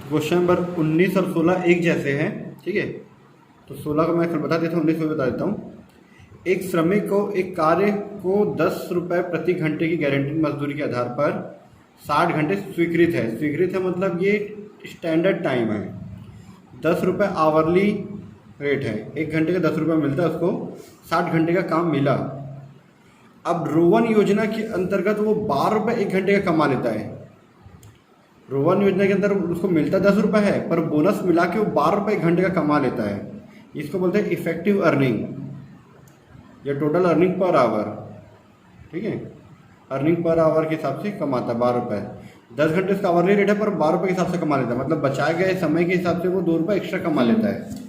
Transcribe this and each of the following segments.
Question number 19 और 16 एक जैसे हैं, ठीक है। तो 16 को मैं बता देता हूँ, 19 को बता देता हूँ। एक श्रमिक को एक कार्य को 10 रुपये प्रति घंटे की गारंटी मजदूरी के आधार पर 60 घंटे स्वीकृत है। स्वीकृत है मतलब ये स्टैंडर्ड टाइम है। 10 रुपये आवरली रेट है, 1 घंटे का 10 रुपये मिलता है, उसको 60 घंटे का काम मिला। अब रोवन योजना के अंतर्गत वो 12 रुपये 1 घंटे का कमा लेता है। रोवन योजना के अंदर उसको मिलता 10 रुपये है, पर बोनस मिला के वो 12 रुपये 1 घंटे का कमा लेता है। इसको बोलते हैं इफेक्टिव अर्निंग या टोटल अर्निंग पर आवर, ठीक है। अर्निंग पर आवर के हिसाब से कमाता है 12 रुपये। 10 घंटे उसका आवरली रेट है, पर 12 रुपये के हिसाब से कमा लेता है, मतलब बचाए गए समय के हिसाब से वो 2 रुपये एक्स्ट्रा कमा लेता है।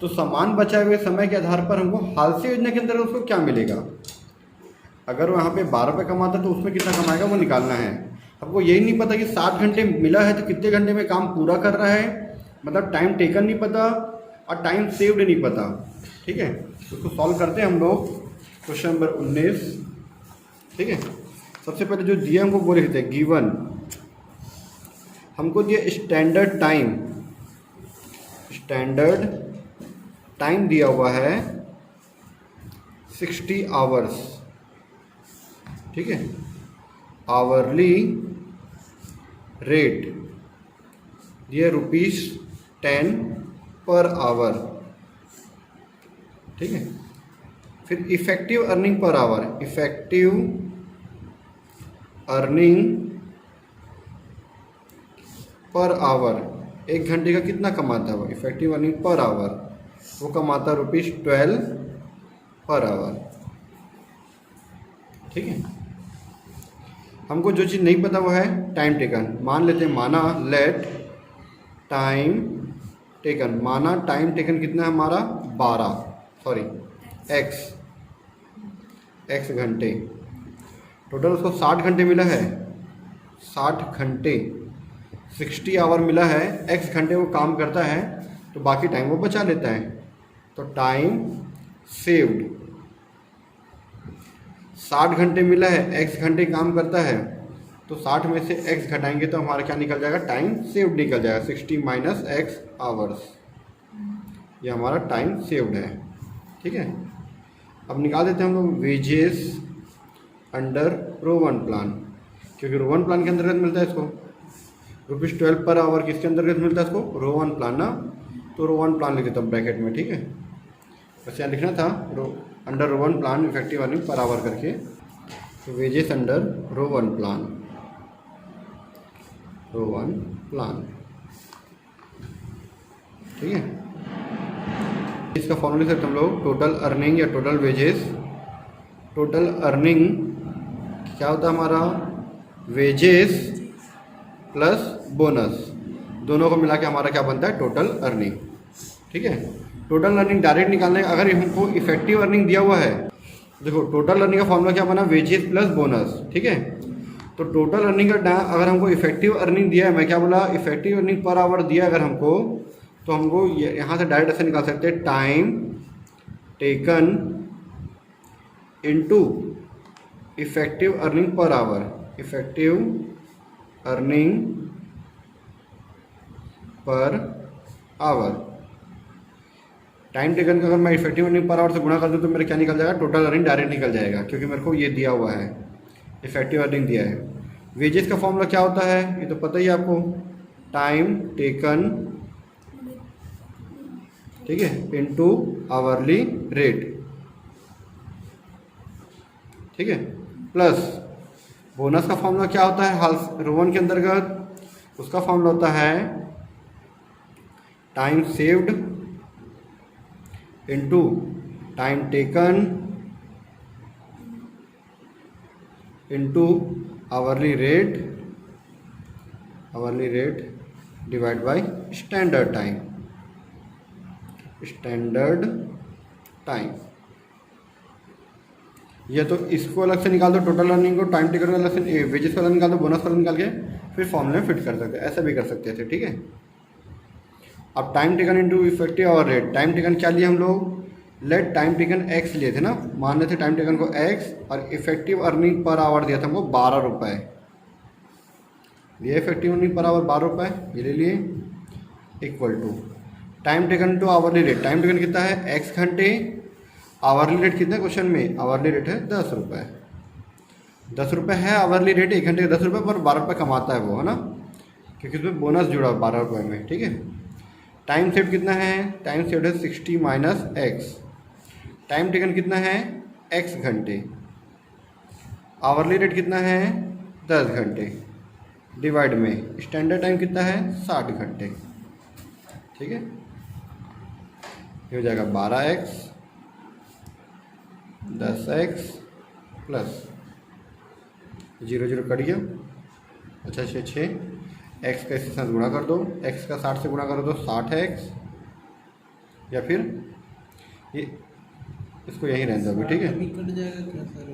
तो समान बचाए हुए समय के आधार पर हमको हालसी योजना के अंदर उसको क्या मिलेगा। अगर वहाँ पे 12 रुपये कमाता तो उसमें कितना कमाएगा वो निकालना है। हमको यही नहीं पता कि 60 घंटे मिला है तो कितने घंटे में काम पूरा कर रहा है, मतलब टाइम टेकन नहीं पता और टाइम सेव्ड नहीं पता, ठीक है। उसको सॉल्व करते हैं हम लोग। क्वेश्चन नंबर 19, ठीक है। सबसे पहले जो दिया हमको वो लिखते हैं गिवन। हमको दिया स्टैंडर्ड टाइम दिया हुआ है 60 आवर्स, ठीक है। आवरली रेट दिया ₹10 पर आवर, ठीक है। फिर effective earning per our, effective earning per our 1 घंटे का कितना कमाता है वो। इफेक्टिव अर्निंग पर आवर वो कमाता ₹12 पर आवर, ठीक है। हमको जो चीज़ नहीं पता वो है टाइम टेकन। मान लेते हैं, माना लेट टाइम टेकन, माना टाइम टेकन कितना है हमारा 12 एक्स घंटे। टोटल उसको 60 घंटे मिला है, 60 घंटे 60 आवर मिला है, एक्स घंटे वो काम करता है तो बाकी टाइम वो बचा लेता है। तो टाइम सेव्ड 60 घंटे मिला है, एक्स घंटे काम करता है, तो 60 में से एक्स घटाएंगे तो हमारा क्या निकल जाएगा, टाइम सेव्ड निकल जाएगा। 60 माइनस एक्स आवर्स, ये हमारा टाइम सेव्ड है, ठीक है। अब निकाल देते हैं हम लोग वेजेस अंडर रो1 प्लान, क्योंकि रो1 प्लान के अंतर्गत मिलता है इसको ₹12 पर आवर। किसके अंतर्गत मिलता है इसको, रो1 प्लान ना, तो रो1 प्लान लिख देता हूँ ब्रैकेट में, ठीक है। बस यहाँ लिखना था अंडर रो1 plan effective earning per hour करके, तो वेजेस अंडर रो1 प्लान, ठीक है। इसका फॉर्मूला लिख सकते हम लोग, टोटल अर्निंग या टोटल वेजेस। टोटल अर्निंग क्या होता है हमारा, वेजेस प्लस बोनस, दोनों को मिला के हमारा क्या बनता है, टोटल अर्निंग, ठीक है। टोटल अर्निंग डायरेक्ट निकालने का, अगर हमको इफेक्टिव अर्निंग दिया हुआ है, देखो टोटल अर्निंग का फॉर्मूला क्या बना, वेजेस प्लस बोनस, ठीक है। तो टोटल अर्निंग का अगर हमको इफेक्टिव अर्निंग दिया है, मैं क्या बोला, इफेक्टिव अर्निंग पर आवर दिया अगर हमको, तो हमको यहाँ से डायरेक्ट ऐसे निकाल सकते हैं, time taken into effective earning per our, effective earning per our. Time taken का अगर मैं इफेक्टिव अर्निंग पर आवर से गुणा कर दूँ तो मेरा क्या निकल जाएगा, टोटल अर्निंग डायरेक्ट निकल जाएगा, क्योंकि मेरे को ये दिया हुआ है, इफेक्टिव अर्निंग दिया है। वेजेस का फॉर्मूला क्या होता है ये तो पता ही है आपको, टाइम टेकन, ठीक है, इनटू आवरली रेट, ठीक है। प्लस बोनस का फॉर्मूला क्या होता है, हाल रो1 के अंतर्गत, उसका फॉर्मूला होता है time saved into time taken into hourly rate divide by standard time. या तो इसको अलग से निकाल दो, टोटल अर्निंग को, टाइम टेकन को अलग से, वेजेस को अलग निकाल दो, बोनस को अलग निकाल के फिर फॉर्मूले में फिट कर सकते हैं, ऐसा भी कर सकते थे, ठीक है। अब time taken into effective hour rate, time taken क्या लिए हम लोग, लेट टाइम टेकन एक्स लिए थे ना, मान रहे थे टाइम टेकन को एक्स, और इफेक्टिव अर्निंग पर आवर दिया था हमको 12 रुपये, ये इफेक्टिव अर्निंग पर आवर 12 रुपये, ये ले लिए। Equal to time taken to hourly rate. Time taken कितना है? x घंटे। आवरली रेट कितना क्वेश्चन में? आवरली रेट है 10 रुपये। 10 रुपये है आवरली रेट, 1 घंटे का 10 रुपये, पर 12 रुपये कमाता है वो, है ना, क्योंकि उसमें बोनस जुड़ा 12 रुपये में। ठीक है। टाइम सेव्ड कितना है? टाइम सेव्ड है 60 माइनस एक्स। टाइम टेकन कितना है? x घंटे। आवरली रेट कितना है? 10 घंटे। डिवाइड में स्टैंडर्ड टाइम कितना है? 60 घंटे। ठीक है। ये हो जाएगा 12x 10x प्लस 0 0 कट गया। अच्छा 6 x का इसके साथ गुणा कर दो, x का 60 से गुणा करो तो 60x, या फिर ये इसको यहीं रहने दो अभी। ठीक है। कट जाएगा क्या सर?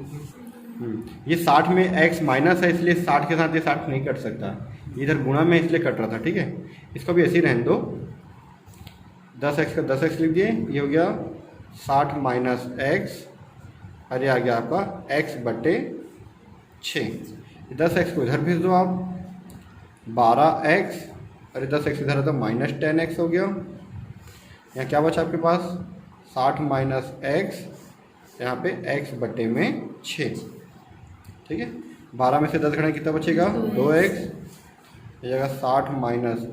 ये 60 में x माइनस है, इसलिए 60 के साथ ये 60 नहीं कट सकता, इधर गुणा में इसलिए कट रहा था। ठीक है। इसको भी ऐसे ही रहने दो। 10x का 10x लिख दिए, ये हो गया 60 माइनस x, और ये आ गया आपका x बटे 6। 10x को इधर भेज दो आप, 12x, और 10x इधर है तो माइनस 10x हो गया। यहाँ क्या बचा आपके पास? 60 माइनस x, यहाँ पे x बटे में 6। ठीक है। 12 में से 10 घटाएं कितना बचेगा? 2x। ये जगह 60 माइनस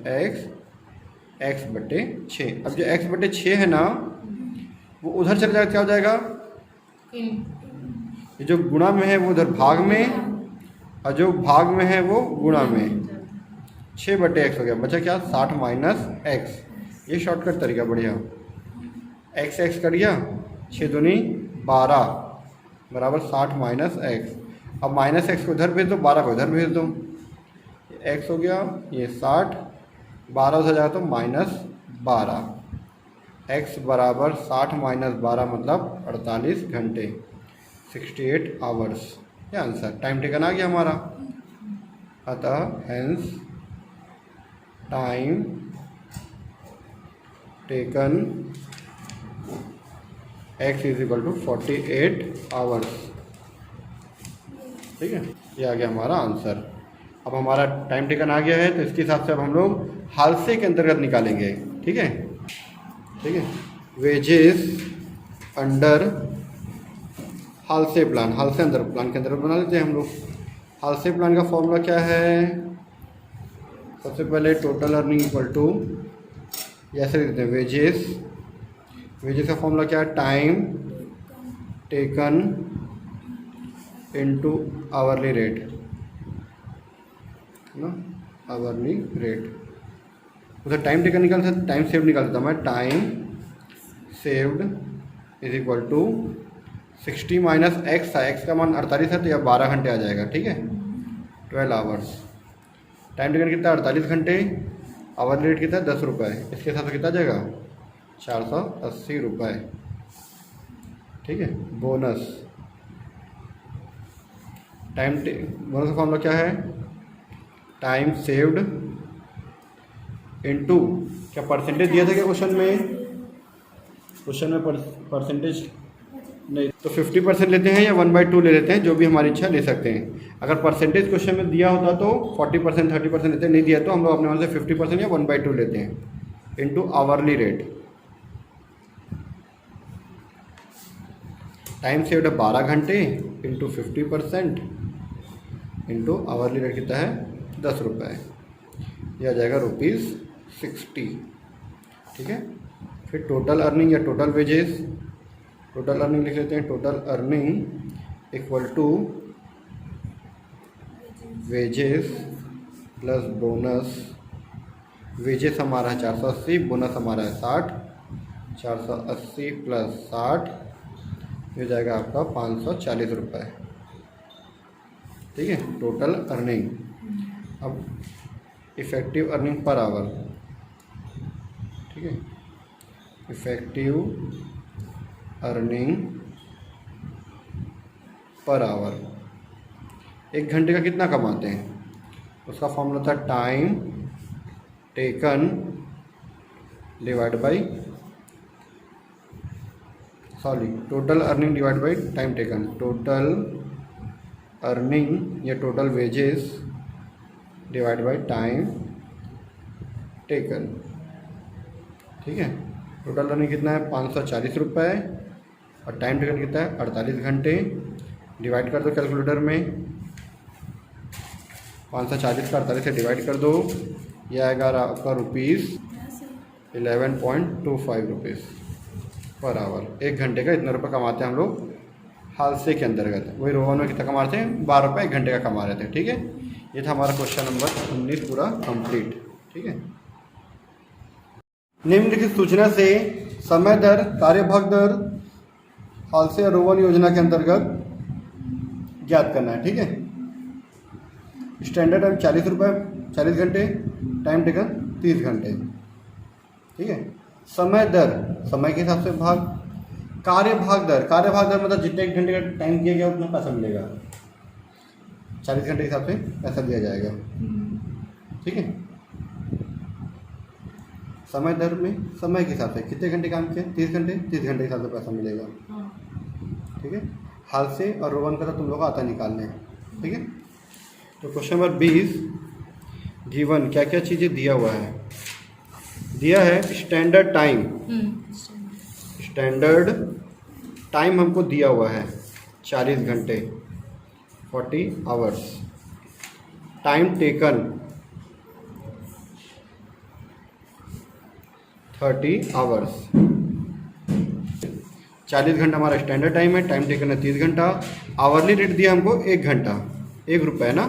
x बटे 6। अब जो x बटे 6 है ना, वो उधर चल जाएगा, क्या हो जाएगा? ये जो गुणा में है वो उधर भाग में, और जो भाग में है वो गुणा में। 6 बटे x हो गया। बचा क्या? 60 माइनस x। ये शॉर्टकट तरीका बढ़िया। x कट गया, 6 दूनी 12 बराबर 60 माइनस x। अब माइनस x को इधर भेज दो, 12 को इधर भेज दो, x हो गया ये 60, 12 उधर जाएगा तो माइनस 12। x बराबर 60 माइनस 12 मतलब 48 घंटे, 68 आवर्स। ये आंसर टाइम टेकन आ गया हमारा। अतः hence time taken x is equal to 48 hours. ठीक है। ये आ गया हमारा आंसर। अब हमारा टाइम टेकन आ गया है, तो इसके हिसाब से अब हम लोग हालसे के अंतर्गत निकालेंगे। ठीक है। ठीक है। वेजेस अंडर हालसे प्लान, हालसे अंदर प्लान के अंदर बना लेते हैं हम लोग। हालसे प्लान का फॉर्मूला क्या है? सबसे पहले टोटल अर्निंग इक्वल टू, ऐसे लिखते हैं, वेजेस का फॉर्मूला क्या है? Time taken into hourly rate, ना, आवरली रेट। उधर टाइम टेकन निकाल सकते, टाइम सेव्ड निकाल सकता मैं। Time saved is equal to 60 minus x था, x का मान 48 है तो यह 12 घंटे आ जाएगा। ठीक है। 12 आवर्स। टाइम टेकन कितना? 48 घंटे। आवरली रेट कितना है? 10 रुपये। इसके साथ कितना जाएगा? 480 रुपये। ठीक है। बोनस बोनस का फॉर्मूला क्या है? टाइम सेव्ड इनटू, क्या परसेंटेज दिया था क्या क्वेश्चन में? क्वेश्चन में परसेंटेज नहीं, तो 50% लेते हैं या 1/2 ले लेते हैं, जो भी हमारी इच्छा ले सकते हैं। अगर परसेंटेज क्वेश्चन में दिया होता तो 40% 30% लेते हैं, नहीं दिया तो हम लोग अपने मन से 50% या 1/2 लेते हैं into hourly rate. Time saved है 12 घंटे इंटू 50% इंटू आवरली रेट कितना है? 10 रुपये। यह आ जाएगा ₹60। ठीक है। फिर टोटल अर्निंग या टोटल वेजेस, टोटल अर्निंग लिख लेते हैं। Total earning equal to wages plus bonus. Wages हमारा है 480, बोनस हमारा है 60। 480 प्लस 60 हो जाएगा आपका 540 रुपये। ठीक है। Total earning. अब इफ़ेक्टिव अर्निंग पर आवर। ठीक है। इफ़ेक्टिव अर्निंग पर आवर, 1 घंटे का कितना कमाते हैं? उसका फॉर्मूला था time taken divide by, total earning divide by time taken. Total earning या total wages divide by time taken. ठीक है। टोटल अर्निंग कितना है 540 रुपये और टाइम टेकन कितना है 48 घंटे। डिवाइड कर दो कैलकुलेटर में, 540 का 48 से डिवाइड कर दो, यह आएगा आपका रुपीज़ 11.25 रुपीज़ पर आवर। 1 घंटे का इतना रुपये कमाते हैं हम लोग हादसे के अंतर्गत। वही रोहन में कितना कमा रहे थे 12 रुपये 1 घंटे का कमा रहे थे। ठीक है, ये था हमारा क्वेश्चन नंबर 19 पूरा कंप्लीट। ठीक है, निम्नलिखित सूचना से समय दर, कार्यभाग दर हादसे और रोहन योजना के अंतर्गत ज्ञात करना है। ठीक है, स्टैंडर्ड टाइम 40 रुपये 40 घंटे, टाइम टेकन 30 घंटे। ठीक है, समय दर समय के हिसाब से भाग, कार्यभाग दर मतलब जितने घंटे का टाइम किया गया उतना पैसा मिलेगा, 40 घंटे के हिसाब से पैसा दिया जाएगा। ठीक है, समय दर में समय के हिसाब से कितने घंटे काम किया 30 घंटे, 30 घंटे के हिसाब से पैसा मिलेगा। ठीक है, हाल से और रोवन का तो तुम लोग को आता निकालने हैं। ठीक है, तो क्वेश्चन नंबर 20 गिवन क्या क्या चीज़ें दिया हुआ है। दिया है स्टैंडर्ड टाइम, स्टैंडर्ड टाइम हमको दिया हुआ है 40 घंटे 40 आवर्स। Time taken 30 hours. 40 घंटा हमारा स्टैंडर्ड टाइम है, टाइम टेकन है 30 घंटा। आवरली रेट दिया हमको 1 घंटा, 1 रुपये ना।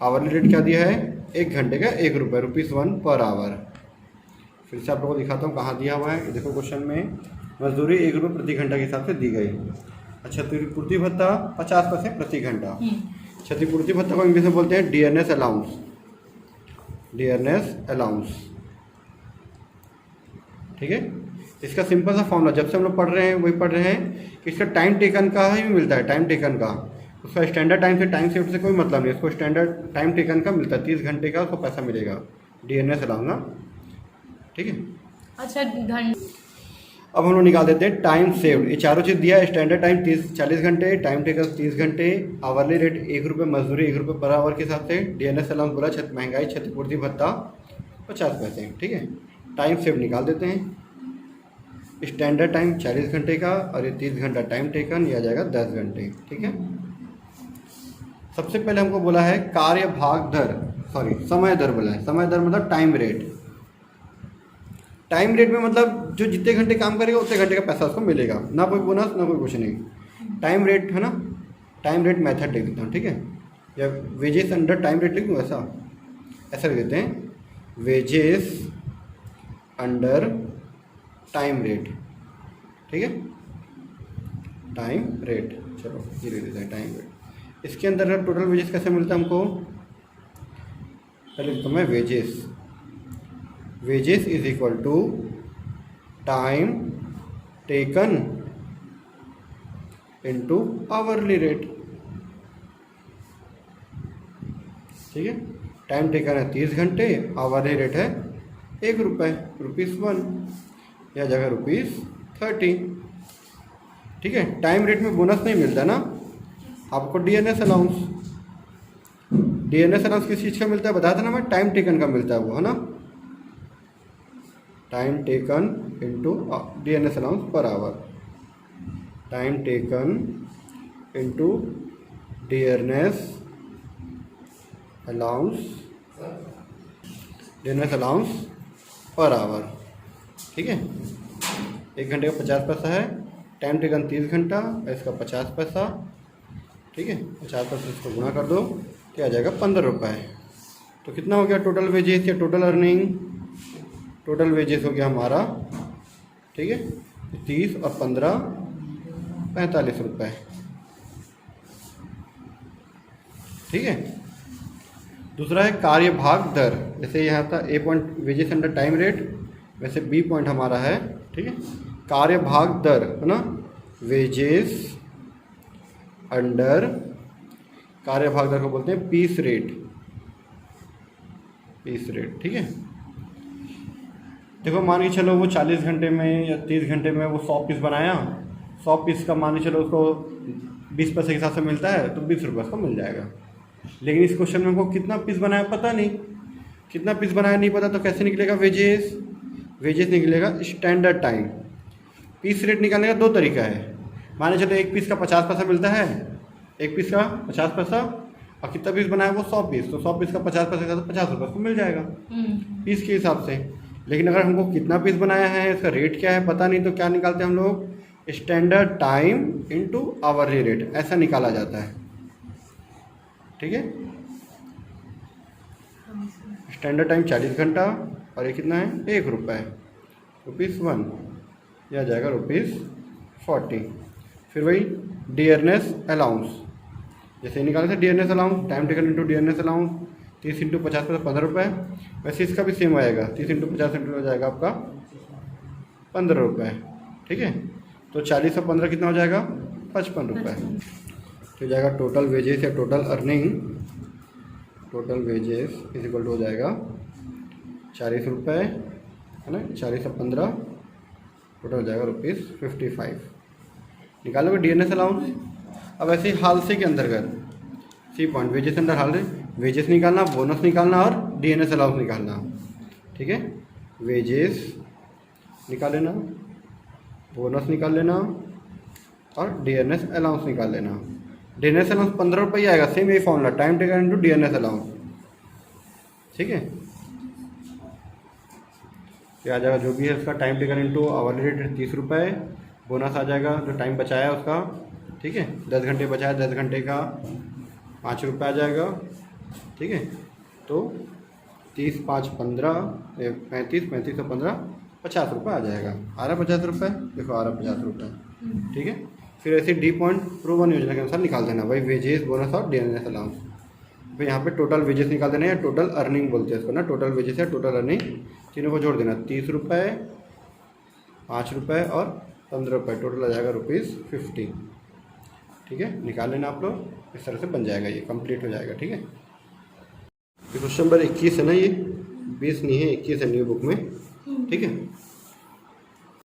आवरली रेट क्या दिया है 1 घंटे का 1 रुपये, ₹1 पर आवर। फिर से आप लोगों को दिखाता हूँ कहाँ दिया हुआ है। देखो क्वेश्चन में मजदूरी 1 रुपये प्रति घंटा के हिसाब से दी गई। क्षतिपूर्ति भत्ता 50 पैसे प्रति घंटा। क्षतिपूर्ति भत्ता को इंग्लिश में बोलते हैं डियरनेस अलाउंस, डियरनेस अलाउंस। ठीक है, इसका सिंपल सा फॉर्मूला जब से हम लोग पढ़ रहे हैं वही पढ़ रहे हैं कि इसका टाइम टेकन का ही मिलता है, टाइम टेकन का। उसका स्टैंडर्ड टाइम से टाइम शिफ्ट से कोई मतलब नहीं, इसको स्टैंडर्ड टाइम टेकन का मिलता है, 30 घंटे का उसको पैसा मिलेगा, डीएनएस अलाउंस ना। ठीक है, अच्छा अब हम लोग निकाल देते हैं टाइम सेव्ड। ये चारों चीज़ दिया है, स्टैंडर्ड टाइम 40 घंटे, टाइम टेकन 30 घंटे, आवरली रेट 1 रुपये, मजदूरी 1 रुपये पर आवर के हिसाब से, डीएनएस अलाउंस बोला, महंगाई क्षतिपूर्ति भत्ता 50 पैसे। ठीक है, टाइम सेव निकाल देते हैं। स्टैंडर्ड टाइम 40 घंटे का और ये 30 घंटा टाइम टेकन, यह आ जाएगा 10 घंटे। ठीक है, सबसे पहले हमको बोला है कार्य भाग दर, सॉरी समय दर बोला है। समय दर मतलब टाइम रेट। टाइम रेट में मतलब जो जितने घंटे काम करेगा उतने घंटे का पैसा उसको मिलेगा, ना कोई बोनस ना कोई कुछ नहीं। टाइम रेट है ना, टाइम रेट मेथड लिख देता हूँ। ठीक है, या वेजेस अंडर टाइम रेट लिख दूँ, ऐसा लिख देते हैं, वेजेस अंडर टाइम रेट। ठीक है, टाइम रेट, चलो ये लिख देते हैं टाइम रेट। इसके अंदर टोटल वेजेस कैसे मिलता है हमको, पहले लिखता हूँ मैं wages. Wages is equal to time taken into hourly rate. ठीक है, टाइम टेकन है 30 घंटे, आवरली रेट है 1 रुपये, ₹1, या जगह ₹30। ठीक है, टाइम रेट में बोनस नहीं मिलता ना आपको, डीएनएस अलाउंस। डीएनएस अलाउंस किस चीज़ का मिलता है बताया था ना मैं, टाइम टेकन का मिलता है वो, है ना। Time taken into DNS allowance per hour, time taken into DNS allowance, DNS allowance per hour. ठीक है, 1 घंटे का 50 पैसा है, टाइम टेकन 30 घंटा, इसका 50 पैसा। ठीक है, 50 पैसा इसको गुणा कर दो, क्या आ जाएगा 15 रुपये। तो कितना हो गया टोटल वेजेस या टोटल अर्निंग, टोटल वेजेस हो गया हमारा, ठीक है, 30 और 15 45 रुपये। ठीक है, दूसरा है कार्य भाग दर। जैसे यहाँ था A point wages under time rate, वैसे बी पॉइंट हमारा है। ठीक है, कार्य भाग दर है ना, वेजेस अंडर, कार्य भाग दर को बोलते हैं पीस रेट, पीस रेट। ठीक है, देखो मान के चलो वो 40 घंटे में या 30 घंटे में वो 100 पीस बनाया, 100 पीस का मान के चलो उसको 20 पैसे के हिसाब से मिलता है, तो 20 रुपये उसको मिल जाएगा। लेकिन इस क्वेश्चन में हमको कितना पीस बनाया पता नहीं, कितना पीस बनाया नहीं पता, तो कैसे निकलेगा वेजेस। वेजेस निकलेगा स्टैंडर्ड टाइम। पीस रेट निकालने का दो तरीका है। मान लीजिए एक पीस का 50 पैसा मिलता है, एक पीस का 50 पैसा, और कितना पीस बनाया वो 100 पीस, तो 100 पीस का 50 पैसे का तो 50 रुपये को मिल जाएगा पीस के हिसाब से। लेकिन अगर हमको कितना पीस बनाया है, इसका रेट क्या है पता नहीं, तो क्या निकालते हैं हम लोग, standard time into hourly rate, ऐसा निकाला जाता है। ठीक है, स्टैंडर्ड टाइम 40 घंटा और ये कितना है, 1 रुपये, ₹1, यह आ जाएगा ₹40। फिर वही डियरनेस अलाउंस, जैसे निकाले थे dearness allowance, time taken into dearness allowance, 30 into 50 पैसा 15 रुपये। वैसे इसका भी सेम आएगा, 30 इंटू 50 इंटू हो जाएगा आपका 15 रुपये। ठीक है, तो 40 और 15 कितना हो जाएगा, 55 रुपये। तो जाएगा टोटल वेजेस या total earning, total wages is equal to हो जाएगा 40 रुपये, है ना, 40 और 15 टोटल हो जाएगा ₹55। निकालोगे डीएनएस अलाउंस। अब ऐसे ही हालसे के अंतर्गत सी पॉइंट वेजेस अंडर हाल वेजेस निकालना, बोनस निकालना और डीएनएस अलाउंस निकालना। ठीक है, वेजेस निकाल लेना, बोनस निकाल लेना और डीएनएस अलाउंस निकाल लेना। डीएनएस अलाउंस 15 रुपये आएगा, सेम यही formula, time taken into DNS allowance. ठीक है, क्या आ जाएगा जो भी है उसका time taken into hourly rate 30 रुपये, बोनस आ जाएगा जो टाइम बचाया उसका। ठीक है, 10 घंटे बचाया, 10 घंटे का 5 रुपये आ जाएगा। ठीक है, तो 30, 5, 15, 35, 35 और 15 50 रुपये आ जाएगा। आ रहा 50 रुपये, देखो आ रहा 50 रुपये। ठीक है, फिर ऐसे डी पॉइंट प्रूव 1 योजना के अनुसार निकाल देना, वही वेजेस, बोनस और डीएनएस अलाउंस। फिर यहाँ पे टोटल वेजेस निकाल देना या टोटल अर्निंग बोलते हैं इसको ना, टोटल वेजेस या टोटल अर्निंग तीनों को जोड़ देना, 30 रुपये, 5 रुपये और 15 रुपये, टोटल आ जाएगा ₹50। ठीक है, निकाल लेना आप लोग, इस तरह से बन जाएगा, ये कंप्लीट हो जाएगा। ठीक है, क्वेश्चन नंबर 21 है ना, ये 20 नहीं है, 21 है न्यू बुक में। ठीक है।